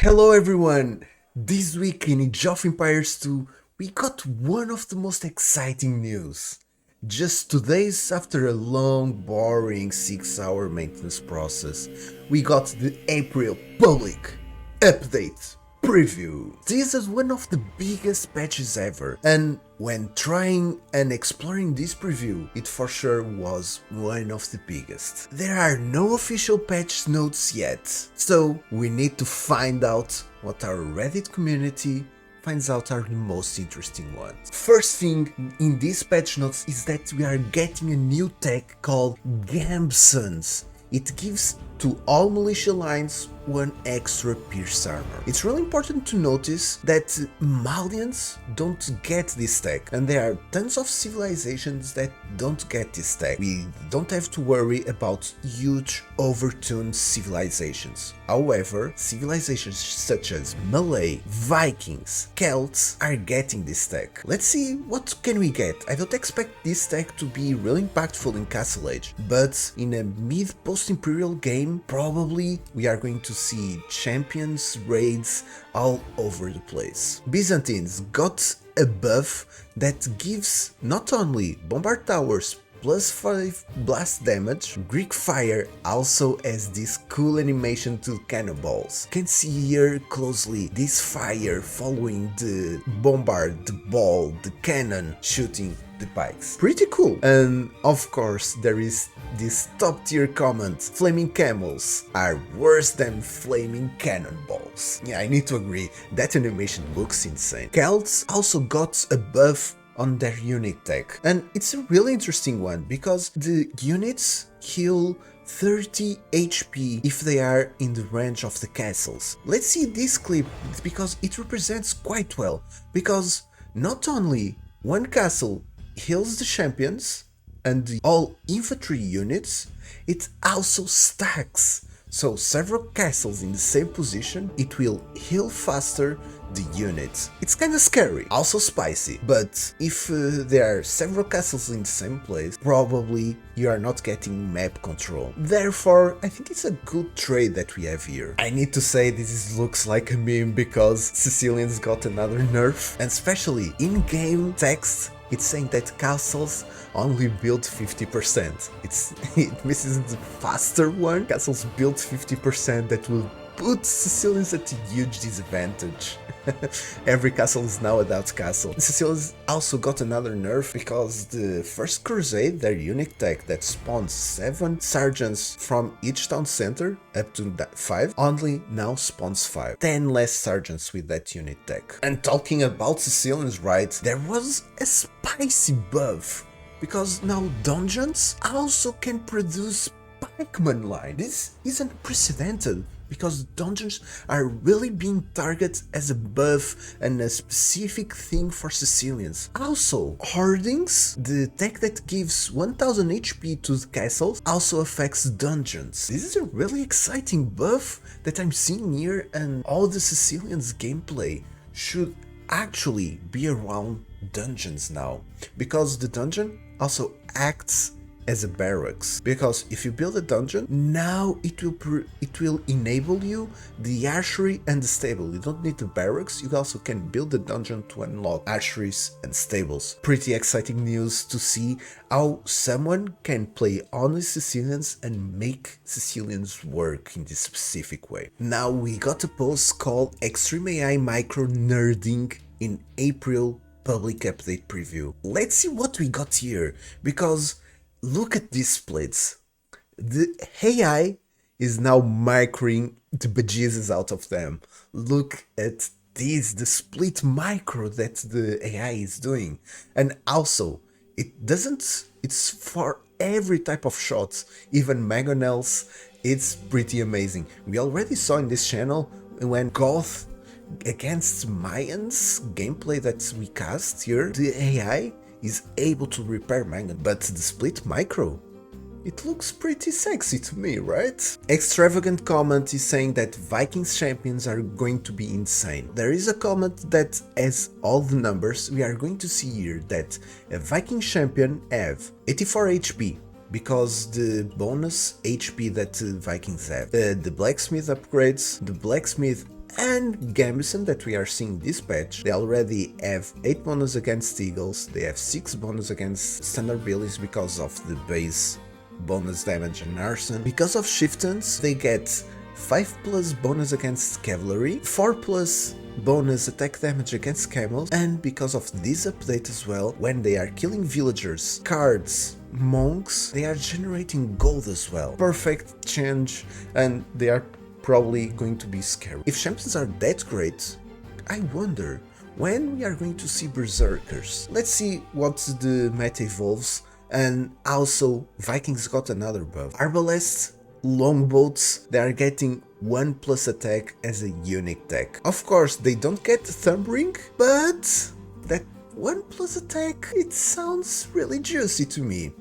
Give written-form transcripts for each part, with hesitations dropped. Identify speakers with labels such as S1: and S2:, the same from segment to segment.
S1: Hello everyone! This week in Age of Empires 2, we got one of the most exciting news. Just 2 days after a long, boring 6-hour maintenance process, we got the April public update preview. This is one of the biggest patches ever, and when trying and exploring this preview, it for sure was one of the biggest. There are no official patch notes yet, so we need to find out what our Reddit community finds out are the most interesting ones. First thing in this patch notes is that we are getting a new tech called Gambesons. It gives to all militia lines one extra pierce armor. It's really important to notice that Malians don't get this tech, and there are tons of civilizations that don't get this tech. We don't have to worry about huge overtuned civilizations. However, civilizations such as Malay, Vikings, Celts are getting this tech. Let's see what can we get. I don't expect this tech to be really impactful in Castle Age, but in a mid-post-imperial game, probably we are going to see champions raids all over the place. Byzantines got a buff that gives not only bombard towers plus 5 blast damage, Greek fire also has this cool animation to cannonballs. You can see here closely this fire following the bombard, the ball, the cannon shooting the pikes. Pretty cool. And of course there is this top tier comment: flaming camels are worse than flaming cannonballs. Yeah, I need to agree, that animation looks insane. Celts also got a buff on their unit tech, and it's a really interesting one because the units heal 30 HP if they are in the range of the castles. Let's see this clip because it represents quite well, because not only one castle heals the champions and all infantry units, it also stacks. So several castles in the same position, it will heal faster the units. It's kinda scary, also spicy, but if there are several castles in the same place, probably you are not getting map control. Therefore, I think it's a good trade that we have here. I need to say looks like a meme because Sicilians got another nerf, and especially in-game text, it's saying that castles only build 50%. It misses the faster one. Castles build 50% that will put Sicilians at a huge disadvantage. Every castle is now a doubt castle. Sicilians also got another nerf because the first crusade, their unique tech that spawns 7 sergeants from each town center up to 5, only now spawns 5. 10 less sergeants with that unit tech. And talking about Sicilians, right, there was a spicy buff, because now dungeons also can produce pikeman line. This is unprecedented, because dungeons are really being targeted as a buff and a specific thing for Sicilians. Also, hoardings, the tech that gives 1000 HP to the castles, also affects dungeons. This is a really exciting buff that I'm seeing here, and all the Sicilians gameplay should actually be around dungeons now, because the dungeon also acts as a barracks, because if you build a dungeon, now it will enable you the archery and the stable. You don't need the barracks, you also can build the dungeon to unlock archeries and stables. Pretty exciting news to see how someone can play only Sicilians and make Sicilians work in this specific way. Now we got a post called Extreme AI Micro Nerding in April public update preview. Let's see what we got here, because look at these splits. The AI is now microing the bejesus out of them. Look at this, the split micro that the AI is doing. And also, it's for every type of shots, even mangonels. It's pretty amazing. We already saw in this channel when Goth against Mayans gameplay that we cast here, the AI is able to repair mangon, but the split micro, it looks pretty sexy to me, right? Extravagant comment is saying that Vikings champions are going to be insane. There is a comment that has all the numbers. We are going to see here that a Viking champion have 84 HP, because the bonus HP that Vikings have. The blacksmith upgrades, the blacksmith and Gambeson that we are seeing this patch. They already have 8 bonus against Eagles, they have 6 bonus against standard billies because of the base bonus damage and arson. Because of Shiftons, they get 5 plus bonus against cavalry, 4 plus bonus attack damage against camels, and because of this update as well, when they are killing villagers, cards, monks, they are generating gold as well. Perfect change, and they are probably going to be scary. If champions are that great, I wonder when we are going to see berserkers. Let's see what the meta evolves, and also Vikings got another buff. Arbalests, longboats, they are getting 1 plus attack as a unique tech. Of course, they don't get the thumb ring, but that 1 plus attack, it sounds really juicy to me.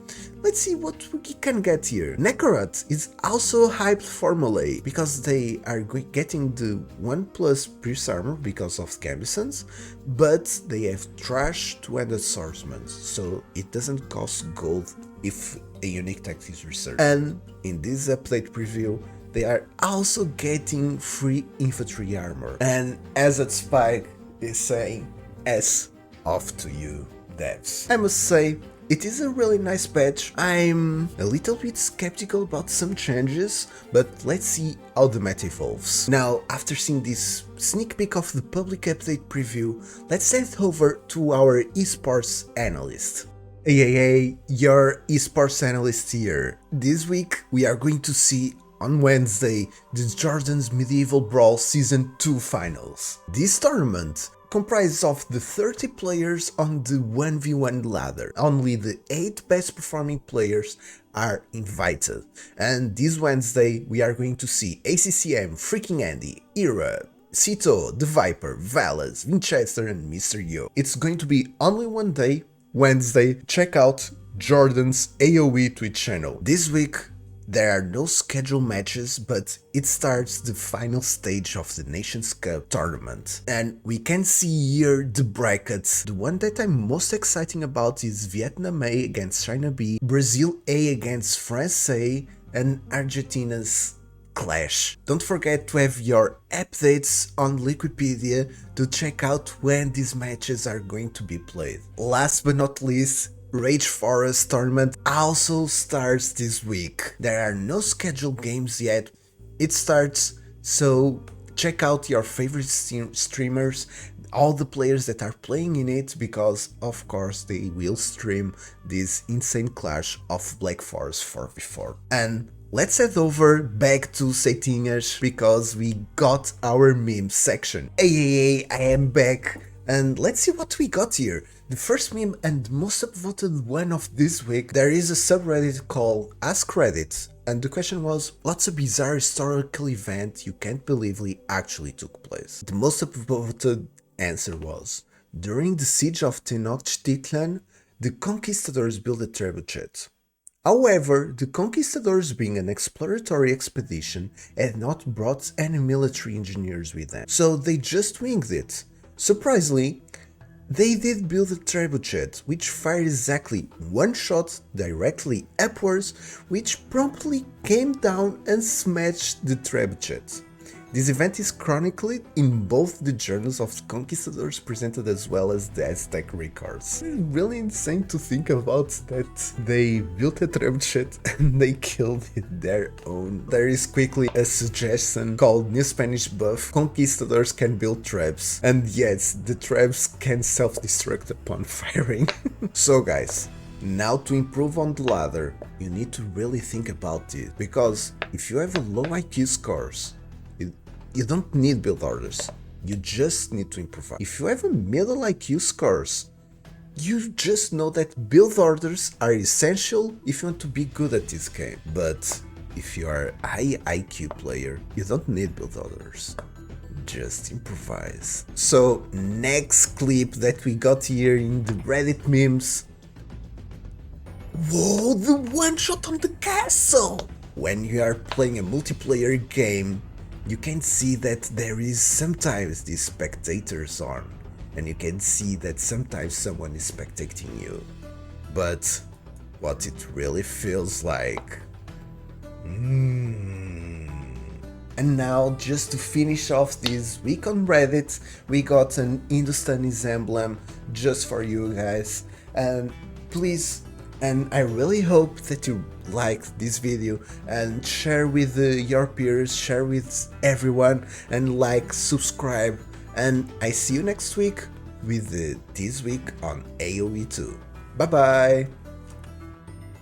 S1: Let's see what we can get here. Necrorat is also hyped for melee, because they are getting the 1 plus pierce armor because of Gambesons, but they have trash two-handed swordsmen, so it doesn't cost gold if a unique tech is researched. And in this update preview, they are also getting free infantry armor. And as at Spike is saying, S off to you, devs. I must say, it is a really nice patch. I'm a little bit skeptical about some changes, but let's see how the meta evolves. Now, after seeing this sneak peek of the public update preview, let's head over to our esports analyst. Hey, your esports analyst here. This week, we are going to see on Wednesday the Jordan's Medieval Brawls Season 2 finals. This tournament comprises of the 30 players on the 1v1 ladder. Only the 8 best performing players are invited. And this Wednesday we are going to see ACCM, Freaking Andy, Era, Cito, The Viper, Valas, Winchester and Mr. Yo. It's going to be only one day, Wednesday. Check out Jordan's AoE Twitch channel. This week there are no scheduled matches, but it starts the final stage of the Nations Cup tournament. And we can see here the brackets. The one that I'm most excited about is Vietnam A against China B, Brazil A against France A, and Argentina's clash. Don't forget to have your updates on Wikipedia to check out when these matches are going to be played. Last but not least, Rage Forest tournament also starts this week. There are no scheduled games yet. It starts, so check out your favorite streamers, all the players that are playing in it, because of course they will stream this insane clash of Black Forest 4v4. And let's head over back to oSetinhas, because we got our meme section. Hey, I am back, and let's see what we got here. The first meme and most upvoted one of this week, there is a subreddit called Ask Reddit, and the question was, what's a bizarre historical event you can't believe actually took place? The most upvoted answer was, during the siege of Tenochtitlan, the conquistadors built a trebuchet. However, the conquistadors, being an exploratory expedition, had not brought any military engineers with them, so they just winged it. Surprisingly, they did build a trebuchet, which fired exactly one shot directly upwards, which promptly came down and smashed the trebuchet. This event is chronicled in both the journals of the conquistadors presented as well as the Aztec records. It's really insane to think about that they built a trebuchet and they killed it their own. There is quickly a suggestion called New Spanish Buff: conquistadors can build trebs, and yes, the trebs can self-destruct upon firing. So guys, now to improve on the ladder, you need to really think about it, because if you have a low IQ scores, you don't need build orders, you just need to improvise. If you have a middle IQ scores, you just know that build orders are essential if you want to be good at this game. But if you are a high IQ player, you don't need build orders, just improvise. So next clip that we got here in the Reddit memes. Whoa, the one shot on the castle! When you are playing a multiplayer game, you can see that there is sometimes these spectators on, and you can see that sometimes someone is spectating you. But what it really feels like. And And now, just to finish off this week on Reddit, we got an Hindustanis emblem just for you guys. And please, and I really hope that you liked this video and share with your peers, share with everyone, and like, subscribe. And I see you next week with This Week on AoE2. Bye bye!